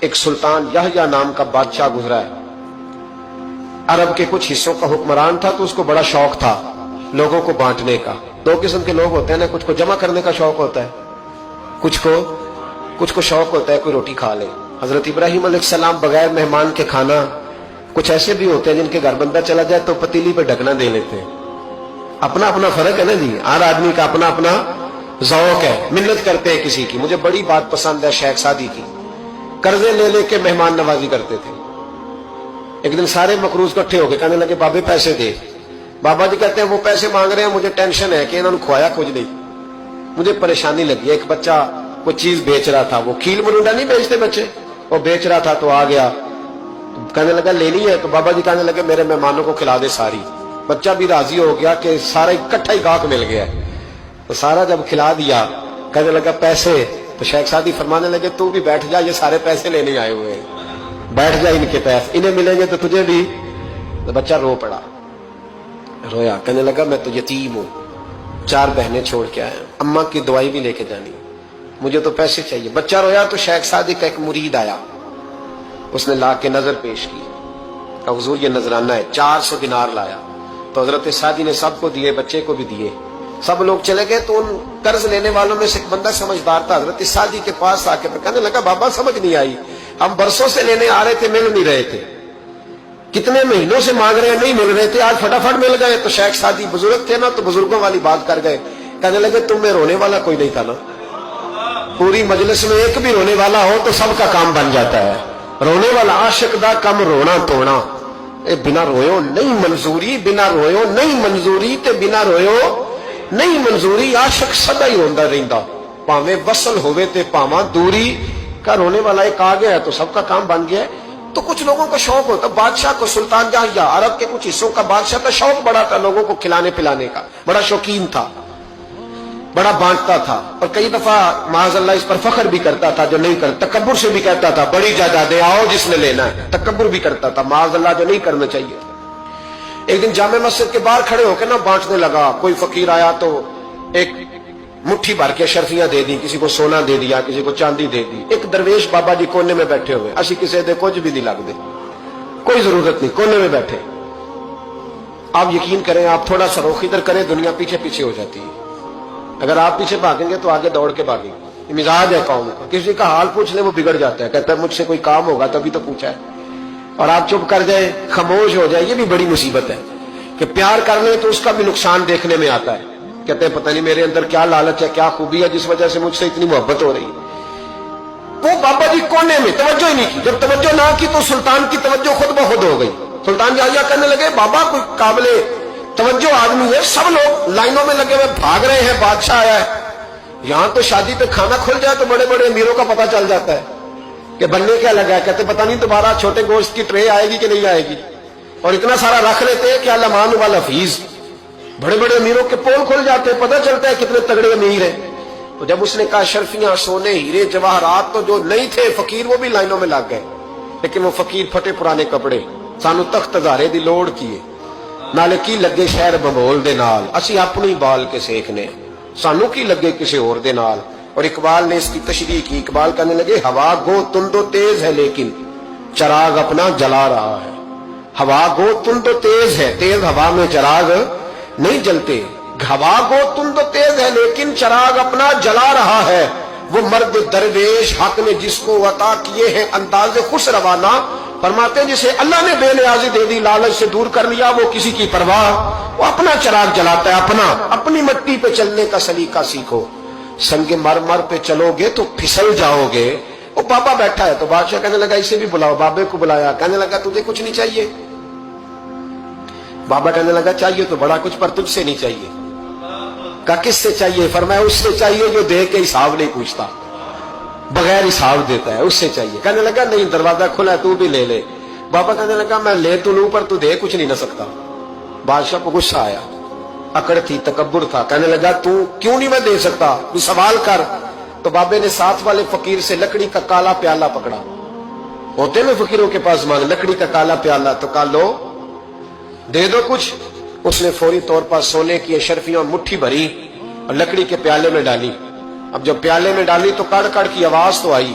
ایک سلطان یحییٰ نام کا بادشاہ گزرا ہے، عرب کے کچھ حصوں کا حکمران تھا، تو اس کو بڑا شوق تھا لوگوں کو بانٹنے کا۔ دو قسم کے لوگ ہوتے ہیں نا، کچھ کو جمع کرنے کا شوق ہوتا ہے، کچھ کو شوق ہوتا ہے کوئی روٹی کھا لے۔ حضرت ابراہیم علیہ السلام بغیر مہمان کے کھانا، کچھ ایسے بھی ہوتے ہیں جن کے گھر بندہ چلا جائے تو پتیلی پہ ڈھکنا دے لیتے ہیں۔ اپنا اپنا فرق ہے نا جی، ہر آدمی کا اپنا اپنا ذوق ہے، منت کرتے ہیں کسی کی۔ مجھے بڑی بات پسند ہے شیخ سعدی کی، قرضے لے لے کے مہمان نوازی کرتے تھے۔ ایک دن سارے مقروض اکٹھے ہو کے کہنے لگے بابے پیسے دے۔ بابا جی کہتے ہیں وہ پیسے مانگ رہے ہیں، مجھے ٹینشن ہے کہ انہوں نے کھوایا کچھ نہیں، مجھے پریشانی لگی۔ ایک بچہ کوئی چیز بیچ رہا تھا، وہ کھیل مرونڈا نہیں بیچتے بچے، وہ بیچ رہا تھا تو آ گیا، کہنے لگا لینی ہے؟ تو بابا جی کہنے لگے میرے مہمانوں کو کھلا دے ساری۔ بچہ بھی راضی ہو گیا کہ سارا اکٹھا ہی گاہک مل گیا، تو سارا جب کھلا دیا کہنے لگا پیسے؟ تو شیخ سعدی فرمانے لگے تو بھی بیٹھ جا، یہ سارے پیسے لینے آئے ہوئے ہیں، بیٹھ جا، ان کے پیسے انہیں ملیں گے تو تجھے بھی۔ تو بچہ رو پڑا، رویا، کہنے لگا میں تو یتیم ہوں، 4 بہنیں چھوڑ کے آیا، اماں کی دوائی بھی لے کے جانی، مجھے تو پیسے چاہیے۔ بچہ رویا تو شیخ سعدی کا ایک مرید آیا، اس نے لا کے نظر پیش کی، کہ حضور یہ نذرانہ ہے، 400 دینار لایا۔ تو حضرت سعدی نے سب کو دیے، بچے کو بھی دیے، سب لوگ چلے گئے۔ تو ان قرض لینے والوں میں سے ایک بندہ سمجھدار تھا، حضرت سعدی کے پاس آ کے کہنے لگا بابا سمجھ نہیں آئی، ہم برسوں سے لینے آ رہے تھے، مل نہیں رہے تھے، کتنے مہینوں سے مانگ رہے ہیں، نہیں مل رہے تھے، آج فٹافٹ مل گئے۔ تو شیخ سعدی بزرگ تھے نا، تو بزرگوں والی بات کر گئے، کہنے لگے تم میں رونے والا کوئی نہیں تھا نا، پوری مجلس میں ایک بھی رونے والا ہو تو سب کا کام بن جاتا ہے۔ رونے والا عاشق دا کم رونا توڑنا، اے بنا رویو نہیں منظوری، بنا رویو نہیں منظوری، تے بنا رویو نہیں منظوری، عاشق سدا ہی روندا رہندا، پاویں وصل ہوئے تے پاواں دوری۔ کا رونے والا ایک آ گیا ہے تو سب کا کام بن گیا ہے۔ تو کچھ لوگوں کو شوق ہوتا، بادشاہ کو، سلطان یحییٰ عرب کے کچھ حصوں کا بادشاہ تھا، شوق بڑا تھا لوگوں کو کھلانے پلانے کا، بڑا شوقین تھا، بڑا بانٹتا تھا، اور کئی دفعہ معاذ اللہ اس پر فخر بھی کرتا تھا جو نہیں کرتا، تکبر سے بھی کہتا تھا بڑی جائیدادیں آؤ جس نے لینا ہے، تکبر بھی کرتا تھا معاذ اللہ، جو نہیں کرنا چاہیے۔ ایک دن جامع مسجد کے باہر کھڑے ہو کے نا بانٹنے لگا، کوئی فقیر آیا تو ایک مٹھی بھر کے شرفیاں دے دی، کسی کو سونا دے دیا، کسی کو چاندی دے دی۔ ایک درویش بابا جی کونے میں بیٹھے ہوئے، اسی کسی دے کچھ بھی نہیں لگ دے، کوئی ضرورت نہیں، کونے میں بیٹھے۔ آپ یقین کریں، آپ تھوڑا سا رخ ادھر کریں، دنیا پیچھے پیچھے ہو جاتی ہے۔ اگر آپ پیچھے بھاگیں گے تو آگے دوڑ کے بھاگیں گے، یہ مزاج ہے قوم کا، کسی کا حال پوچھ لیں وہ بگڑ جاتا ہے، کہتا ہے مجھ سے کوئی کام ہوگا تبھی تو پوچھا ہے، اور آپ چپ کر جائیں، خاموش ہو جائے، یہ بھی بڑی مصیبت ہے کہ پیار کر لیں تو اس کا بھی نقصان دیکھنے میں آتا ہے، کہتے ہیں پتہ نہیں میرے اندر کیا لالچ ہے، کیا خوبی ہے جس وجہ سے مجھ سے اتنی محبت ہو رہی ہے۔ وہ بابا جی کونے میں توجہ ہی نہیں کی، جب توجہ نہ کی تو سلطان کی توجہ خود بخود ہو گئی۔ سلطان یحییٰ کہنے لگے بابا کوئی قابل توجہ آدمی ہے، سب لوگ لائنوں میں لگے ہوئے بھاگ رہے ہیں، بادشاہ آیا ہے، یہاں تو شادی پہ کھانا کھل جائے تو بڑے بڑے امیروں کا پتہ چل جاتا ہے کہ بننے کیا لگا ہے، کہتے پتہ نہیں دوبارہ چھوٹے گوشت کی ٹرے آئے گی کہ نہیں آئے گی، اور اتنا سارا رکھ لیتے ہیں کہ علمان والحفیظ، بڑے بڑے امیروں کے پول کھل جاتے ہیں، پتہ چلتا ہے کتنے تگڑے امیر ہیں۔ تو جب اس نے کہا شرفیاں، سونے، ہیرے، جواہرات، تو جو نہیں تھے فقیر وہ بھی لائنوں میں لگ گئے، لیکن وہ فقیر پھٹے پرانے کپڑے، سانو تخت ہزارے دی لوڑ کیے، نالے کی لگے شہر بمول دے نال، اسی اپنی بال کے سیکھنے، سانو کی لگے کسی اور دے نال۔ اور اقبال نے اس کی تشریح کی، اقبال کہنے لگے ہوا گو تند و تیز ہے لیکن چراغ اپنا جلا رہا ہے، ہوا گو تند و تیز ہے، تیز ہوا میں چراغ نہیں جلتے، ہوا گو تند و تیز ہے لیکن چراغ اپنا جلا رہا ہے، وہ مرد درویش حق نے جس کو عطا کیے ہیں انداز خوش روانہ، فرماتے ہیں جسے اللہ نے بے نیازی دے دی، لالچ سے دور کر لیا، وہ کسی کی پرواہ، وہ اپنا چراغ جلاتا ہے، اپنی مٹی پہ چلنے کا سلیقہ سیکھو، سنگ مرمر پہ چلو گے تو پھسل جاؤ گے۔ وہ بابا بیٹھا ہے تو بادشاہ کہنے لگا اسے بھی بلاؤ، بابے کو بلایا، کہنے لگا تجھے کچھ نہیں چاہیے؟ بابا کہنے لگا چاہیے تو بڑا کچھ، پر تجھ سے نہیں چاہیے۔ کہا کس سے چاہیے؟ فرمایا اس سے چاہیے جو دے کے حساب نہیں پوچھتا، بغیر حساب دیتا ہے، اس سے چاہیے۔ کہنے لگا نہیں دروازہ کھلا ہے تو بھی لے لے۔ بابا کہنے لگا میں لے تو لوں پر تو دے کچھ نہیں نہ سکتا۔ بادشاہ کو غصہ آیا، اکڑ تھی، تکبر تھا، کہنے لگا تو کیوں نہیں میں دے سکتا، تو سوال کر۔ تو بابے نے ساتھ والے فقیر سے لکڑی کا کالا پیالہ پکڑا، ہوتے میں فقیروں کے پاس مانگ، لکڑی کا کالا پیالہ، تو کہا لو دے دو کچھ۔ اس نے فوری طور پر سونے کی اشرفیاں مٹھی بھری اور لکڑی کے پیالے میں ڈالی۔ اب جب پیالے میں ڈالی تو کڑ کڑ کی آواز تو آئی،